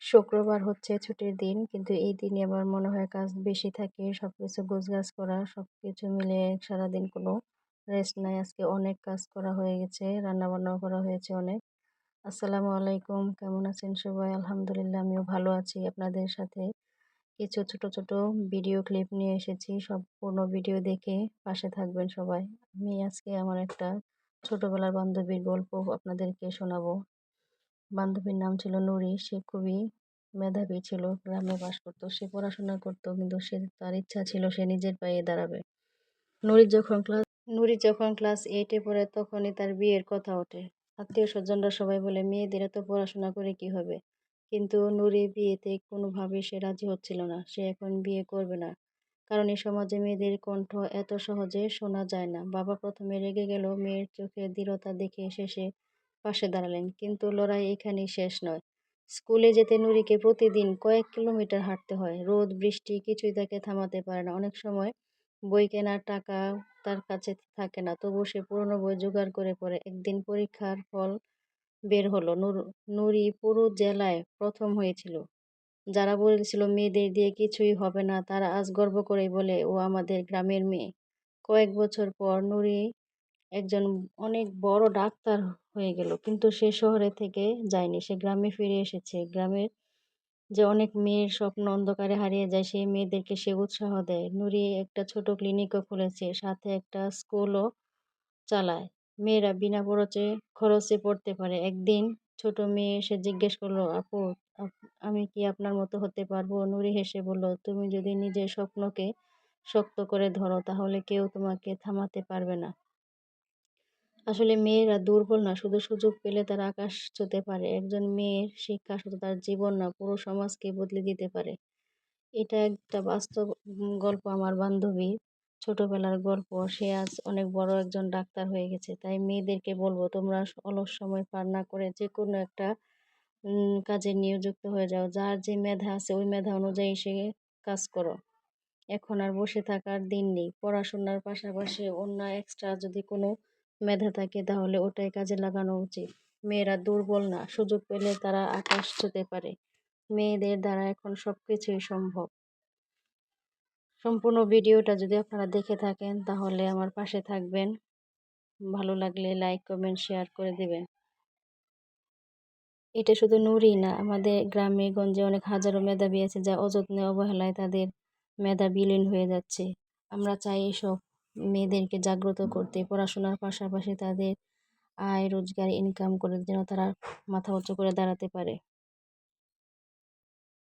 শুক্রবার হচ্ছে ছুটির দিন। কিন্তু এই দিনে আমার মনে হয় কাজ বেশি থাকে। সবকিছু গোছগাছ করা, সবকিছু মিলিয়ে সারাদিন কোনো রেস্ট নাই। আজকে অনেক কাজ করা হয়ে গেছে। রান্নাবান্নাও করা হয়েছে অনেক। আসসালামু আলাইকুম। কেমন আছেন সবাই? আলহামদুলিল্লাহ আমিও ভালো আছি। আপনাদের সাথে কিছু ছোট, ছোট ভিডিও ক্লিপ নিয়ে এসেছি। সম্পূর্ণ ভিডিও দেখে পাশে থাকবেন সবাই। আমি আজকে আমার একটা ছোটবেলার বান্ধবীর গল্প আপনাদেরকে শোনাবো। বান্ধবীর নাম ছিল নুরি। সে খুবই মেধাবী ছিল। গ্রামে বাস করত। সে পড়াশোনা করত কিন্তু তার ইচ্ছা ছিল সে নিজের পায়ে দাঁড়াবে। নুরি যখন ক্লাস নুরি যখন ক্লাস 8 এ পড়ে তখনই তার বিয়ের কথা ওঠে। আত্মীয়-স্বজনরা সবাই বলে মেয়েদের এত পড়াশোনা করে কি হবে? কিন্তু নুরি বিয়েতে কোনোভাবেই সে রাজি হচ্ছিল না। সে এখন বিয়ে করবে না। কারণ এই সমাজে মেয়েদের কণ্ঠ এত সহজে শোনা যায় না। বাবা প্রথমে রেগে গেল, মেয়ের চোখে দৃঢ়তা দেখে শেষে পাশে দাঁড়ালেন। কিন্তু লড়াই এখানেই শেষ নয়। স্কুলে যেতে নুরিকে প্রতিদিন কয়েক কিলোমিটার হাঁটতে হয়। রোদ, বৃষ্টি কিছুই তাকে থামাতে পারে না। অনেক সময় বই কেনার টাকা তার কাছে থাকে না। তবুও সে পুরনো বই জোগাড় করে পড়ে। একদিন পরীক্ষার ফল বের হলো। নুরি পুরো জেলায় প্রথম হয়েছিল। যারা বলেছিল মেয়েদের দিয়ে কিছুই হবে না, তারা আজ গর্ব করেই বলে ও আমাদের গ্রামের মেয়ে। কয়েক বছর পর নুরি একজন অনেক বড় ডাক্তার হয়ে গেল। কিন্তু সে শহরে থেকে যায়নি। সে গ্রামে ফিরে এসেছে। গ্রামের যে অনেক মেয়ের স্বপ্ন অন্ধকারে হারিয়ে যায়, সেই মেয়েদেরকে সে উৎসাহ দেয়। নুরি একটা ছোট ক্লিনিকও খুলেছে, সাথে একটা স্কুলও চালায়। মেয়েরা বিনা খরচে পড়তে পারে। একদিন ছোট মেয়ে এসে জিজ্ঞেস করলো, আপু, আমি কি আপনার মতো হতে পারবো? নুরি হেসে বলল, তুমি যদি নিজের স্বপ্নকে শক্ত করে ধরো তাহলে কেউ তোমাকে থামাতে পারবে না। আসলে মেয়েরা দুর্বল না, শুধু সুযোগ পেলে তারা আকাশ ছুঁতে পারে। একজন মেয়ের শিক্ষা শুধু তার জীবন না, পুরো সমাজকে বদলে দিতে পারে। এটা একটা বাস্তব গল্প আমার বান্ধবীর। ছোটবেলার গল্প। সে আজ অনেক বড় একজন ডাক্তার হয়ে গেছে। তাই মেয়েদেরকে বলবো, তোমরা অলস সময় পার না করে যেকোনো একটা কাজে নিয়োজিত হয়ে যাও। যার যে মেধা আছে ওই মেধা অনুযায়ী সে কাজ করো। এখন আর বসে থাকার দিন নেই। পড়াশোনার পাশাপাশি অন্য এক্সট্রা যদি কোনো মেধা থাকে তাহলে ওটাই কাজে লাগানো উচিত। মেয়েরা দুর্বল না, সুযোগ পেলে তারা আকাশ ছুঁতে পারে। মেয়েদের দ্বারা এখন সবকিছুই সম্ভব। সম্পূর্ণ ভিডিওটা যদি আপনারা দেখে থাকেন তাহলে আমার পাশে থাকবেন। ভালো লাগলে লাইক, কমেন্ট, শেয়ার করে দিবেন। এটা শুধু নুরি না, আমাদের গ্রামে গঞ্জে অনেক হাজারো মেধাবী আছে যা অযত্নে অবহেলায় তাদের মেধা বিলীন হয়ে যাচ্ছে। আমরা চাই এসব মেয়েদেরকে জাগ্রত করতে, পড়াশোনার পাশাপাশি তাদের আয় রোজগার ইনকাম করে যেন তারা মাথা উঁচু করে দাঁড়াতে পারে।